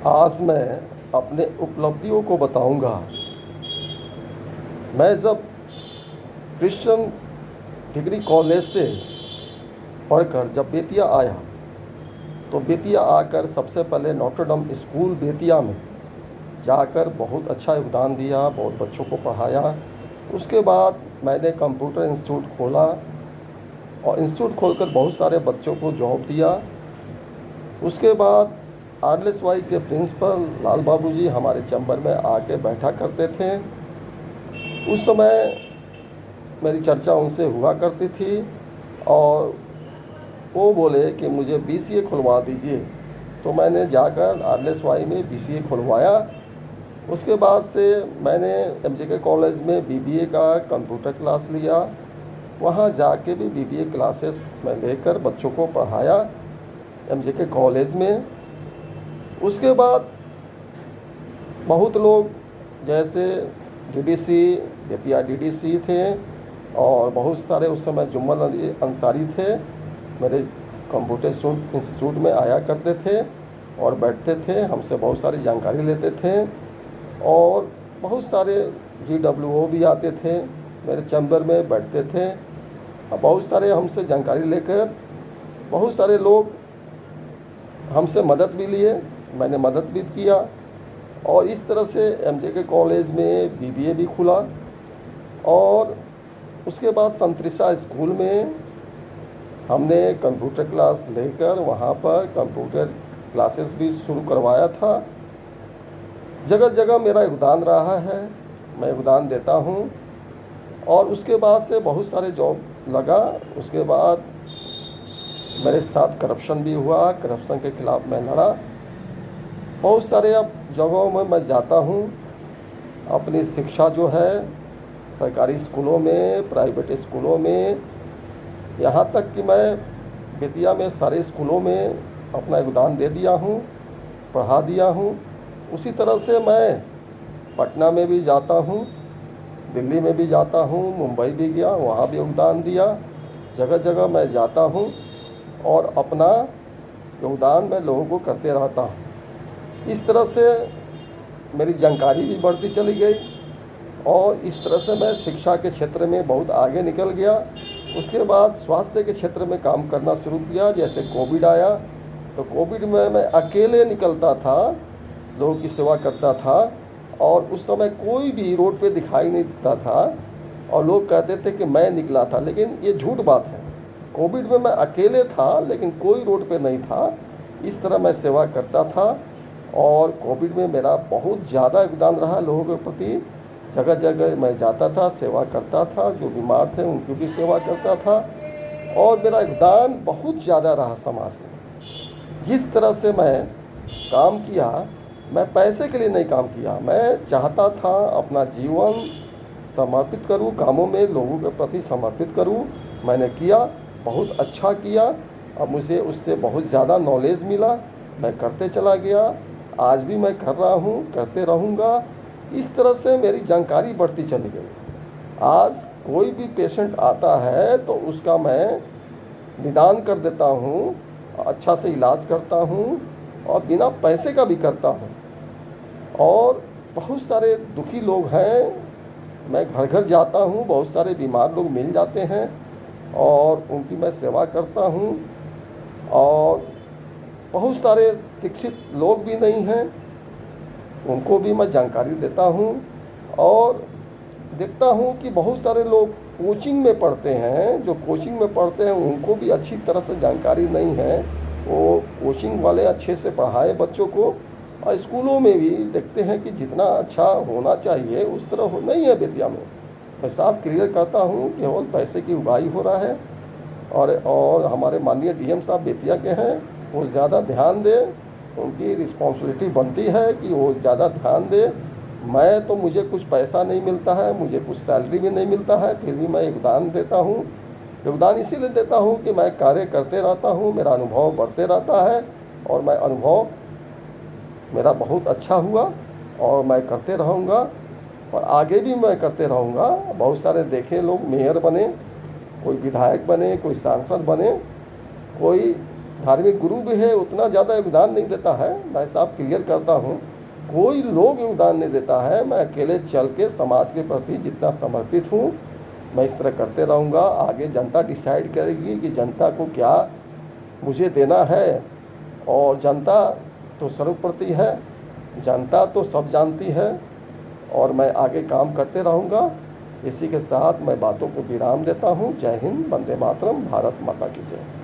आज मैं अपने उपलब्धियों को बताऊंगा। मैं जब क्रिश्चियन डिग्री कॉलेज से पढ़कर जब बेतिया आया, तो बेतिया आकर सबसे पहले नोटर डम स्कूल बेतिया में जाकर बहुत अच्छा योगदान दिया, बहुत बच्चों को पढ़ाया। उसके बाद मैंने कंप्यूटर इंस्टीट्यूट खोला और इंस्टीट्यूट खोलकर बहुत सारे बच्चों को जॉब दिया। उसके बाद RLSY के प्रिंसिपल लाल बाबू जी हमारे चैम्बर में आके बैठा करते थे। उस समय मेरी चर्चा उनसे हुआ करती थी और वो बोले कि मुझे BCA खुलवा दीजिए। तो मैंने जाकर RLSY में BCA खुलवाया। उसके बाद से मैंने MJK कॉलेज में BBA का कंप्यूटर क्लास लिया। वहाँ जाके भी BBA क्लासेस मैं लेकर बच्चों को पढ़ाया MJK कॉलेज में। उसके बाद बहुत लोग जैसे DDC बेतिया DDC थे और बहुत सारे उस समय जुम्मन अली अंसारी थे, मेरे कंप्यूटर इंस्टीट्यूट में आया करते थे और बैठते थे, हमसे बहुत सारी जानकारी लेते थे। और बहुत सारे GWO भी आते थे, मेरे चैम्बर में बैठते थे और बहुत सारे हमसे जानकारी लेकर बहुत सारे लोग हमसे मदद भी लिए, मैंने मदद भी किया। और इस तरह से MJK कॉलेज में BBA भी खुला। और उसके बाद संतरिशा स्कूल में हमने कंप्यूटर क्लास लेकर वहाँ पर कंप्यूटर क्लासेस भी शुरू करवाया था। जगह जगह मेरा योगदान रहा है, मैं योगदान देता हूँ। और उसके बाद से बहुत सारे जॉब लगा। उसके बाद मेरे साथ करप्शन भी हुआ, करप्शन के खिलाफ़ मैं लड़ा। बहुत सारे अब जगहों में मैं जाता हूँ। अपनी शिक्षा जो है सरकारी स्कूलों में, प्राइवेट स्कूलों में, यहाँ तक कि मैं बेतिया में सारे स्कूलों में अपना योगदान दे दिया हूँ, पढ़ा दिया हूँ। उसी तरह से मैं पटना में भी जाता हूँ, दिल्ली में भी जाता हूँ, मुंबई भी गया, वहाँ भी योगदान दिया। जगह जगह मैं जाता हूँ और अपना योगदान मैं लोगों को करते रहता हूँ। इस तरह से मेरी जानकारी भी बढ़ती चली गई और इस तरह से मैं शिक्षा के क्षेत्र में बहुत आगे निकल गया। उसके बाद स्वास्थ्य के क्षेत्र में काम करना शुरू किया। जैसे कोविड आया तो कोविड में मैं अकेले निकलता था, लोगों की सेवा करता था और उस समय कोई भी रोड पे दिखाई नहीं देता था और लोग कहते थे कि मैं निकला था, लेकिन ये झूठ बात है। कोविड में मैं अकेले था लेकिन कोई रोड पे नहीं था। इस तरह मैं सेवा करता था और कोविड में मेरा बहुत ज़्यादा योगदान रहा लोगों के प्रति। जगह जगह मैं जाता था, सेवा करता था, जो बीमार थे उनकी भी सेवा करता था और मेरा योगदान बहुत ज़्यादा रहा समाज में। जिस तरह से मैं काम किया, मैं पैसे के लिए नहीं काम किया, मैं चाहता था अपना जीवन समर्पित करूं, कामों में लोगों के प्रति समर्पित करूं। मैंने किया, बहुत अच्छा किया। अब मुझे उससे बहुत ज़्यादा नॉलेज मिला, मैं करते चला गया। आज भी मैं कर रहा हूँ, करते रहूँगा। इस तरह से मेरी जानकारी बढ़ती चली गई। आज कोई भी पेशेंट आता है तो उसका मैं निदान कर देता हूँ, अच्छा से इलाज करता हूँ और बिना पैसे का भी करता हूँ। और बहुत सारे दुखी लोग हैं, मैं घर घर जाता हूँ, बहुत सारे बीमार लोग मिल जाते हैं और उनकी मैं सेवा करता हूँ। और बहुत सारे शिक्षित लोग भी नहीं हैं, उनको भी मैं जानकारी देता हूँ। और देखता हूँ कि बहुत सारे लोग कोचिंग में पढ़ते हैं, जो कोचिंग में पढ़ते हैं उनको भी अच्छी तरह से जानकारी नहीं है। वो कोचिंग वाले अच्छे से पढ़ाए बच्चों को। और स्कूलों में भी देखते हैं कि जितना अच्छा होना चाहिए उस तरह नहीं है बेतिया में। मैं साफ क्लियर करता हूँ कि केवल पैसे की उगाही हो रहा है। और हमारे माननीय DM साहब बेतिया के हैं, वो ज़्यादा ध्यान दें, उनकी रिस्पॉन्सिबिलिटी बनती है कि वो ज़्यादा ध्यान दें। मैं तो मुझे कुछ पैसा नहीं मिलता है, मुझे कुछ सैलरी भी नहीं मिलता है, फिर भी मैं योगदान देता हूँ। योगदान इसीलिए देता हूँ कि मैं कार्य करते रहता हूँ, मेरा अनुभव बढ़ते रहता है और मैं अनुभव मेरा बहुत अच्छा हुआ और मैं करते रहूँगा और आगे भी मैं करते रहूँगा। बहुत सारे देखे लोग मेयर बने, कोई विधायक बने, कोई सांसद बने, कोई धार्मिक गुरु भी है उतना ज़्यादा योगदान नहीं देता है, मैं साफ क्लियर करता हूँ, कोई लोग योगदान नहीं देता है। मैं अकेले चल के समाज के प्रति जितना समर्पित हूँ मैं इस तरह करते रहूँगा। आगे जनता डिसाइड करेगी कि जनता को क्या मुझे देना है, और जनता तो सर्वप्रति है, जनता तो सब जानती है, और मैं आगे काम करते रहूँगा। इसी के साथ मैं बातों को विराम देता हूँ। जय हिंद, वंदे मातरम, भारत माता की जय।